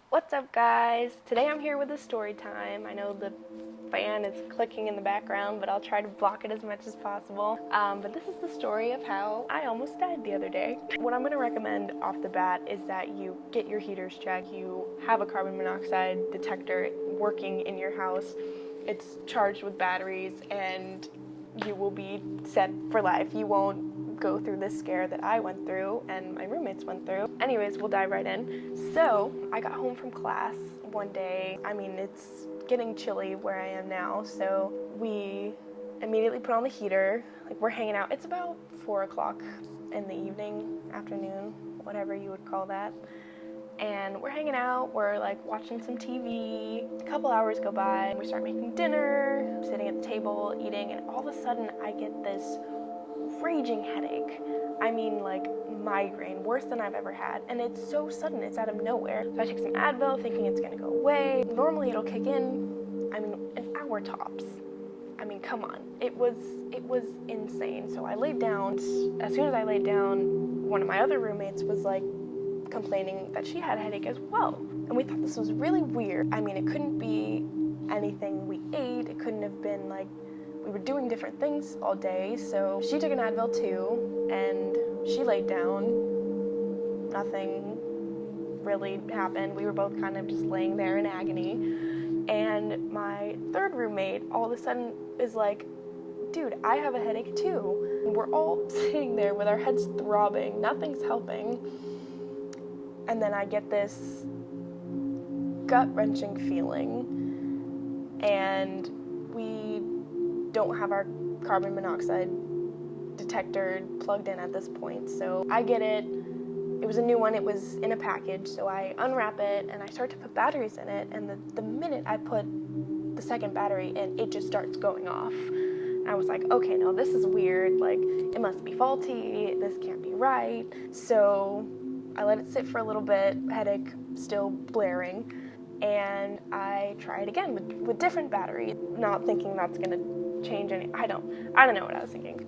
What's up, guys? Today I'm here with a story time. I know the fan is clicking in the background, but I'll try to block it as much as possible. But this is the story of how I almost died the other day. What I'm going to recommend off the bat is that you get your heaters checked. You have a carbon monoxide detector working in your house. It's charged with batteries, and you will be set for life. You won't go through this scare that I went through and my roommates went through. Anyways, we'll dive right in. So I got home from class one day. It's getting chilly where I am now, so we immediately put on the heater. We're hanging out. It's about 4 o'clock in the evening, afternoon, whatever you would call that. And we're hanging out, we're watching some TV. A couple hours go by, we start making dinner, sitting at the table, eating, and all of a sudden I get this raging headache. Migraine, worse than I've ever had. And it's so sudden, it's out of nowhere. So I take some Advil thinking it's gonna go away. Normally it'll kick in, an hour tops. Come on. It was insane. So I laid down. As soon as I laid down, one of my other roommates was complaining that she had a headache as well. And we thought this was really weird. It couldn't be anything we ate. It couldn't have been we were doing different things all day. So she took an Advil too, and she laid down. Nothing really happened. We were both kind of just laying there in agony. And my third roommate all of a sudden is like, dude, I have a headache too. And we're all sitting there with our heads throbbing. Nothing's helping. And then I get this gut-wrenching feeling, and we don't have our carbon monoxide detector plugged in at this point. So I get it. It was a new one. It was in a package. So I unwrap it and I start to put batteries in it. And the minute I put the second battery in, it just starts going off. And I was like, okay, no, this is weird. It must be faulty. This can't be right. So I let it sit for a little bit, headache still blaring, and I try it again with different batteries, not thinking that's gonna change any. I don't know what I was thinking.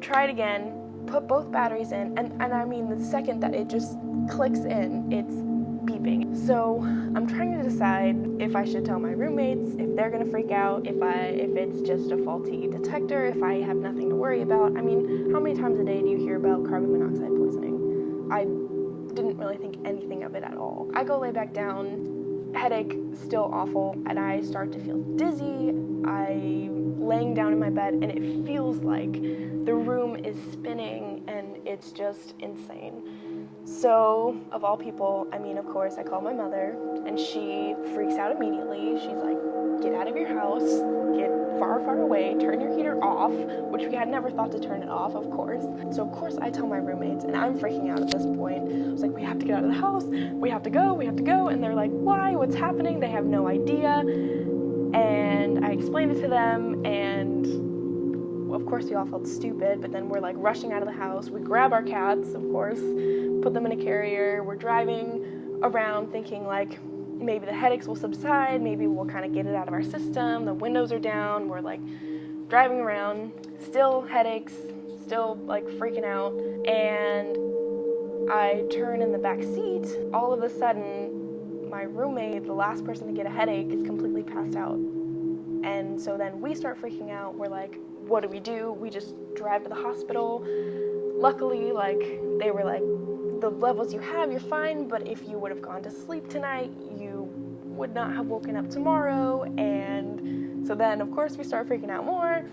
Try it again, put both batteries in, and the second that it just clicks in, it's beeping. So I'm trying to decide if I should tell my roommates, if they're gonna freak out, if it's just a faulty detector, if I have nothing to worry about. How many times a day do you hear about carbon monoxide poisoning? I didn't really think anything of it at all. I go lay back down, headache still awful, and I start to feel dizzy. I'm laying down in my bed and it feels like the room is spinning and it's just insane. So, of all people, of course, I call my mother and she freaks out immediately. She's like, get out of your house, get far, far away, turn your heater off, which we had never thought to turn it off, of course. So of course I tell my roommates, and I'm freaking out at this point. I was like, we have to get out of the house, we have to go, and they're like, why, what's happening? They have no idea. And I explained it to them, and of course we all felt stupid, but then we're rushing out of the house. We grab our cats, of course, put them in a carrier. We're driving around thinking maybe the headaches will subside, maybe we'll kind of get it out of our system. The windows are down, we're driving around, still headaches, still freaking out, and I turn in the back seat. All of a sudden, my roommate, the last person to get a headache, is completely passed out. And so then we start freaking out. We're like, what do we do? We just drive to the hospital. Luckily, they were the levels you have, you're fine, but if you would have gone to sleep tonight, you would not have woken up tomorrow. And so then, of course, we start freaking out more.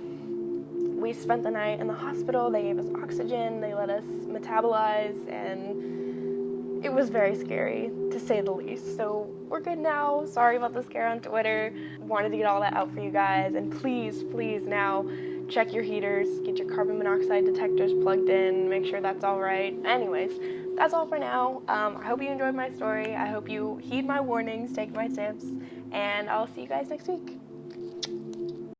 We spent the night in the hospital. They gave us oxygen. They let us metabolize, and it was very scary, to say the least. So we're good now. Sorry about the scare on Twitter. Wanted to get all that out for you guys. And please, please now, check your heaters, get your carbon monoxide detectors plugged in, make sure that's all right. Anyways, that's all for now. I hope you enjoyed my story. I hope you heed my warnings, take my tips, and I'll see you guys next week.